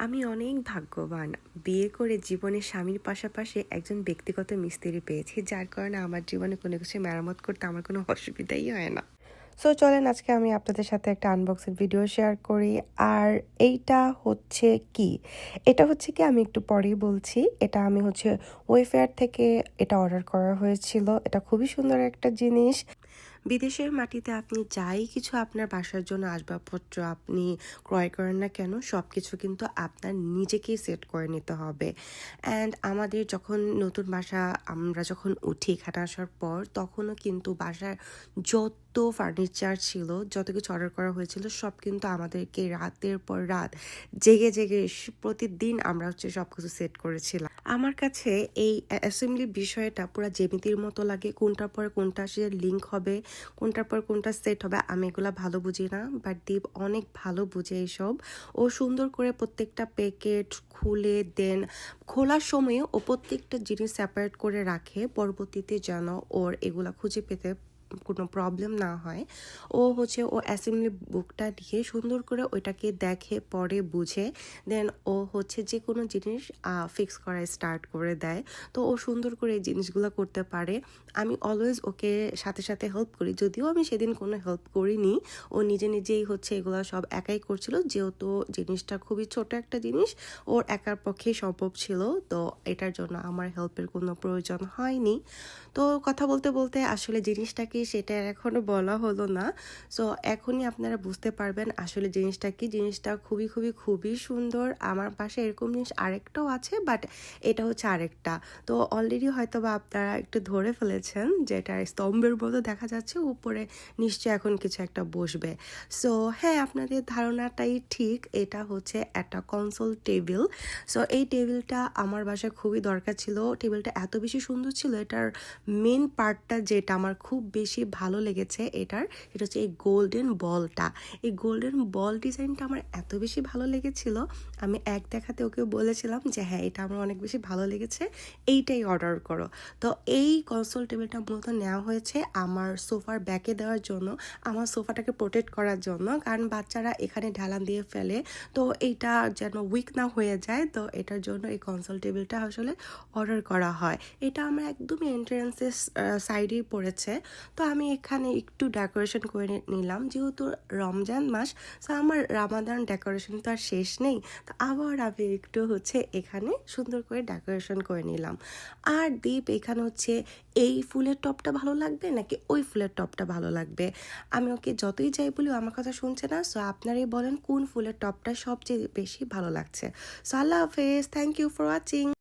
আমি অনেক ভাগ্যবান। বিয়ে করে জীবনে স্বামীর পাশাপাশি একজন ব্যক্তিগত মিস্ত্রি পেয়েছি, যার কারণে আমার জীবনে কোনো কিছু মেরামত করতে আমার কোনো অসুবিধাই হয় না। সো চলেন আজকে আমি আপনাদের সাথে একটা আনবক্সিং ভিডিও শেয়ার করি। আর এইটা হচ্ছে কি? এটা হচ্ছে কি আমি একটু পরেই বলছি। এটা আমি হচ্ছে ওয়েফেয়ার থেকে এটা অর্ডার করা হয়েছিল। এটা খুবই সুন্দর একটা জিনিস। বিদেশের মাটিতে আপনি যাই কিছু আপনার বাসার জন্য আসবাবপত্র আপনি ক্রয় করেন না কেন, সব কিছু কিন্তু আপনার নিজেকেই সেট করে নিতে হবে। অ্যান্ড আমাদের যখন নতুন বাসা আমরা যখন উঠি এখানে আসার পর, তখনও কিন্তু বাসার যত ফার্নিচার ছিল, যত কিছু অর্ডার করা হয়েছিল, সব কিন্তু আমাদেরকে রাতের পর রাত জেগে জেগে প্রতিদিন আমরা হচ্ছে সব কিছু সেট করেছিলাম। আমার কাছে এই অ্যাসেম্বলি বিষয়টা পুরো জ্যামিতির মতো লাগে। কোনটার পর কোনটা সে লিঙ্ক হবে, কোনটার পর কোনটা সেট হবে, আমি এগুলো ভালো বুঝি না, বাট দীপ অনেক ভালো বুঝে এইসব। ও সুন্দর করে প্রত্যেকটা প্যাকেট খুলে দেন, খোলার সময়ে ও প্রত্যেকটা জিনিস সেপারেট করে রাখে, পরবর্তীতে যেন ওর এগুলা খুঁজে পেতে কোনো প্রবলেম না হয়। ও হচ্ছে ও অ্যাসেম্বলি বুকটা দিয়ে সুন্দর করে ওইটাকে দেখে, পরে বুঝে, দেন ও হচ্ছে যে কোনো জিনিস ফিক্স করা স্টার্ট করে দেয়। তো ও সুন্দর করে এই জিনিসগুলো করতে পারে। আমি অলওয়েজ ওকে সাথে সাথে হেল্প করি, যদিও আমি সেদিন কোনো হেল্প করিনি। ও নিজে নিজেই হচ্ছে এগুলো সব একাই করছিল, যেহেতু জিনিসটা খুবই ছোট একটা জিনিস, ওর একার পক্ষেই সম্ভব ছিল। তো এটার জন্য আমার হেল্পের কোনো প্রয়োজন হয়নি। তো কথা বলতে বলতে আসলে জিনিসটা কি সেটা এখনও বলা হলো না। সো এখনই আপনারা বুঝতে পারবেন আসলে জিনিসটা কি। জিনিসটা খুবই খুবই খুবই সুন্দর। আমার পাশে এরকম জিনিস আরেকটাও আছে, বাট এটা হচ্ছে আরেকটা। তো অলরেডি হয়তো বা আপনারা একটু ধরে ফেলেছেন, যেটা স্তম্ভের মতো দেখা যাচ্ছে, উপরে নিশ্চয়ই এখন কিছু একটা বসবে। সো হ্যাঁ, আপনাদের ধারণাটাই ঠিক, এটা হচ্ছে একটা কনসোল টেবিল। সো এই টেবিলটা আমার বাসায় খুবই দরকার ছিল। টেবিলটা এত বেশি সুন্দর ছিল, এটার মেন পার্টটা যেটা আমার খুব বেশি ভালো লেগেছে এটা হচ্ছে এই গোল্ডেন বলটা। এই গোল্ডেন বল ডিজাইনটা আমার এত বেশি ভালো লেগেছিল, আমি এক দেখাতে ওকে বলেছিলাম যে হ্যাঁ, এটা আমার অনেক বেশি ভালো লেগেছে, এইটাই অর্ডার করো। তো এই কনসোল টেবিলটা মূলত নেওয়া হয়েছে আমার সোফার ব্যাকে দেওয়ার জন্য, আমার সোফাটাকে প্রোটেক্ট করার জন্য, কারণ বাচ্চারা এখানে ঢালান দিয়ে ফেলে। তো এইটা যেন উইক না হয়ে যায়, তো এটার জন্য এই কনসোল টেবিলটা আসলে অর্ডার করা হয়। এটা আমার একদমই এন্ট্রান্সের সাইডেই পড়েছে। তো আমি এখানে একটু ডেকোরেশন করে নিলাম, যেহেতু রমজান মাস। তো আমার রামাদান ডেকোরেশন তো আর শেষ নেই, তো আবার আমি একটু হচ্ছে এখানে সুন্দর করে ডেকোরেশন করে নিলাম। আর দীপ এখানে হচ্ছে এই ফুলের টপটা ভালো লাগবে নাকি ওই ফুলের টপটা ভালো লাগবে, আমি ওকে যতই যাই বলি আমার কথা শুনছে না। সো আপনারাই বলেন কোন ফুলের টপটা সবচেয়ে বেশি ভালো লাগছে। সো আল্লাহ হাফেজ, থ্যাংক ইউ ফর ওয়াচিং।